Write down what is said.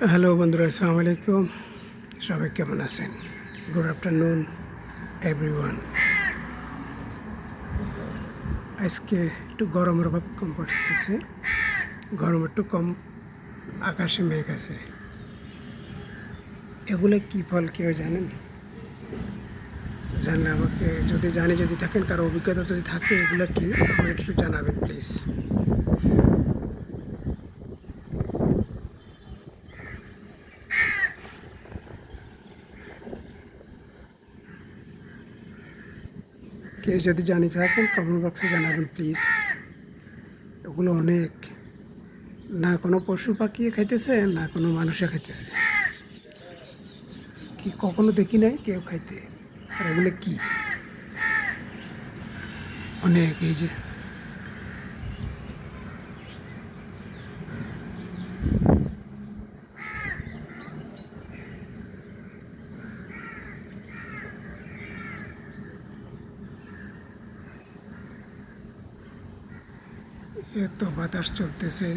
Hello বন্ধুরা, আসসালামু আলাইকুম। সবাই কেমন আছেন? Good afternoon everyone. আজকে একটু গরমের ভাব কম পড়তেছে, গরম একটু কম, আকাশে মেঘ আছে। এগুলো কী ফল কেউ জানেন? জানলে আমাকে, যদি থাকেন, কারো অভিজ্ঞতা যদি থাকে, এগুলো কি আমাকে একটু জানাবেন প্লিজ। কেউ যদি জানি থাকেন কমেন্ট বক্সে জানাবেন প্লিজ। এগুলো অনেক, না কোনো পশু পাখি খাইতেছে, না কোনো মানুষে খাইতেছে, কি কখনো দেখি নাই কেউ খাইতে। আর এগুলো কি অনেক, এই যে এত বাতাস চলতেছে,